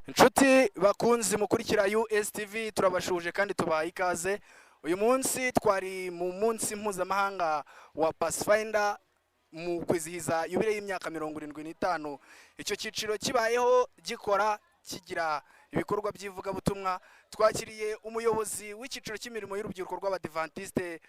Inshuti bakunzi mukurikira USTV turabashuje kandi tubaha ikaze. Uyu munsi twari mu munsi mpuzamahanga wa Pathfinder mu kwizihiza yubile y'imyaka 75. Icyo cyiciro kibayeho gikora kigira ibikorwa by'ivuga butumwa. Twakiriye umuyobozi w'icyiciro cy'imirimo y'urubyiruko rw'Abadventiste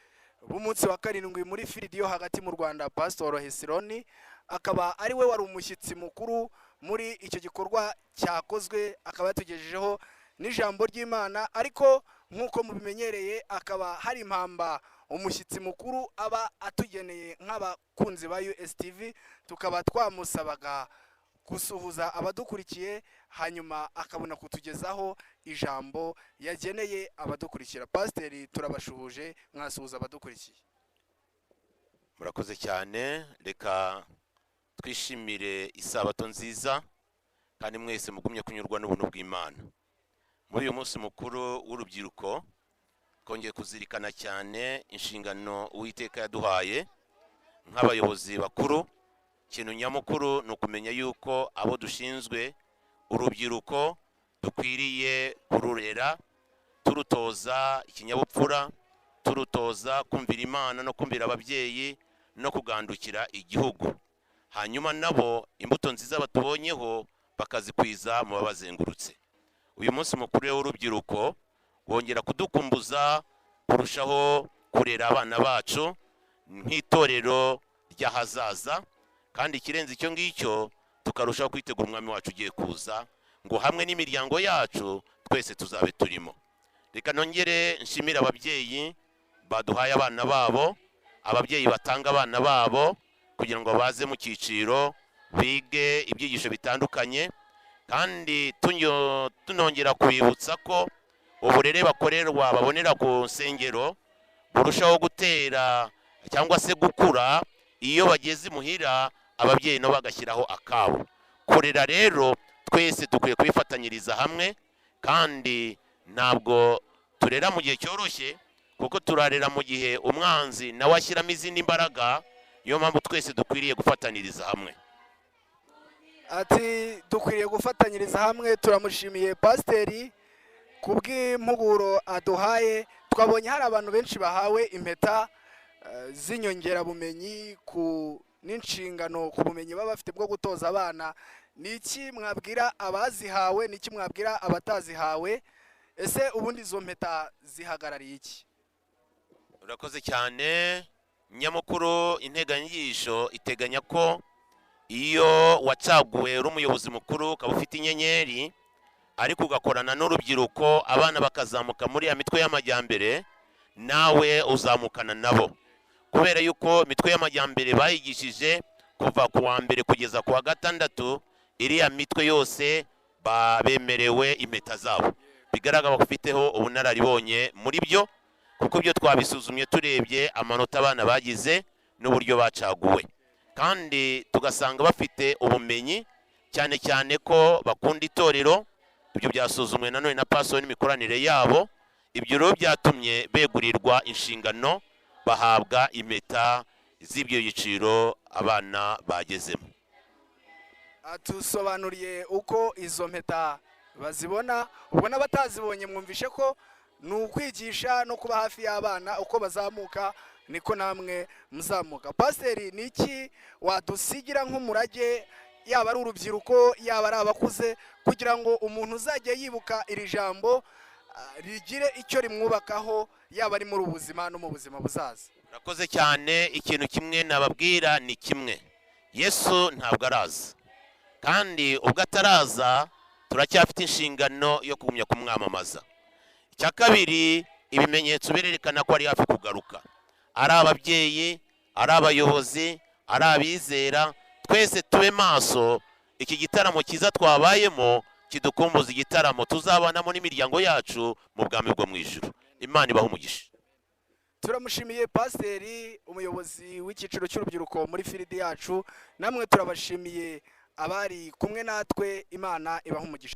b'umunsi wa karindwi muri Firidiyo hagati mu Rwanda, Pastor Hesironi, akaba ari we wari umushyitsi mukuru muri icyo gikorwa cyakozwe, akaba yatugejejeho n'ijambo ry'Imana. Ariko nk'uko mubimenyereye, akaba hari impamba umushyitsi mukuru aba atugeneye nk'abakunzi ba USTV, tukaba twamusabaga gusuhuza abadukurikiye hanyuma akabona kutugezaho ijambo yageneye abadukurikira. Pasiteri, turabashuhuje, mwasuhuza abadukurikiye. Murakoze cyane, reka twishimire isabato nziza kandi mwese mugumye kunyurwa n'ubuntu bw'Imana. Muri uyu munsi mukuru w'urubyiruko twongeye kuzirikana cyane inshingano Uwiteka yaduhaye nk'abayobozi bakuru. Ikintu nyamukuru ni ukumenya yuko abo dushinzwe urubyiruko dukwiriye kururera, turutoza ikinyabupfura, turutoza kumvira Imana no kumvira ababyeyi no kugandukira igihugu. Hanyuma nabo imbuto nziza batubonyeho bakazikwiza mu babazengurutse. Uyu munsi mukuru w'urubyiruko wongera kudukumbuza kurushaho kurera abana bacu nk'itorero ry'ahazaza, kandi ikirenze icyo ngicyo tukarushaho kwitegura umwami wacu ugiye kuza, ngo hamwe n'imiryango yacu twese tuzabe turimo. Reka nongere nshimira ababyeyi baduhaye abana babo, ababyeyi batanga abana babo kugira ngo baze mu cyiciro bige ibyigisho bitandukanye, kandi tunongera kubibutsa ko uburere bakorerwa babonera ku nsengero burushaho gutera cyangwa se gukura iyo bageze muhira ababyeyi no bagashyiraho akabo. Kurera rero twese dukwiye kwifatanyiriza hamwe, kandi ntabwo turera mu gihe cyoroshye kuko turarera mu gihe umwanzi nawe ashyiramo izindi mbaraga. Niyo mpamvu twese dukwiriye gufatanyiriza hamwe. Ati dukwiriye gufatanyiriza hamwe. Turamushimiye Pasiteri kubw'impuguro aduhaye. Twabonye hari abantu benshi bahawe impeta z'inyongerabumenyi ku n'inshingano ku bumenyi baba bafite bwo gutoza abana. Niki mwabwira abazihawe, niki mwabwira abatazihawe? Ese ubundi izo mpeta zihagarariye iki? Urakoze cyane. Nyamukuru integanyigisho iteganya ko iyo wacaguwe uri umuyobozi mukuru ukaba ufite inyenyeri ariko ugakorana n'urubyiruko, abana bakazamuka muri ya mitwe y'amajyambere, nawe uzamukana nabo, kubera yuko imitwe y'amajyambere bayigishije kuva ku wa mbere kugeza ku wa gatandatu. Iriya mitwe yose babemerewe impeta zabo, bigaragara ko ufiteho ubunararibonye muri byo, kuko ibyo twabisuzumye turebye amanota abana bagize n'uburyo bacaguwe, kandi tugasanga bafite ubumenyi cyane cyane ko bakunda itorero. Ibyo byasuzumwe nanone na pastor n'imikoranire yabo. Ibyo rero byatumye begurirwa inshingano, bahabwa impeta z'ibyo yiciro abana bagezemo. Atusobanuriye uko izo mpeta bazibona. Ubwo n'abatazibonye mwumvishe ko ni ukwigisha no kuba hafi y'abana, uko bazamuka niko namwe muzamuka. Pasiteri, niki wadusigira nk'umurage, yaba ari urubyiruko yaba ari abakuze, kugira ngo umuntu uzajya yibuka iri jambo rigire icyo rimwubakaho, yaba ari muri ubuzima no mu buzima buzaza? Urakoze cyane. Ikintu kimwe nababwira ni kimwe: Yesu ntabwo araza, kandi ubwo ataraza turacyafite inshingano yo kugumya kumwamamaza. Icya kabiri, ibimenyetso birerekana ko ari hafi kugaruka. Ari ababyeyi, ari abayobozi, ari abizera, twese tube maso. Iki gitaramo cyiza twabayemo kidukumbuza igitaramo tuzabanamo n'imiryango yacu mu bwami bwo mu ijuru. Imana ibahe umugisha. Turamushimiye Pasiteri, umuyobozi w'icyiciro cy'urubyiruko muri Firidi yacu. Namwe turabashimiye abari kumwe natwe. Imana ibahe umugisha.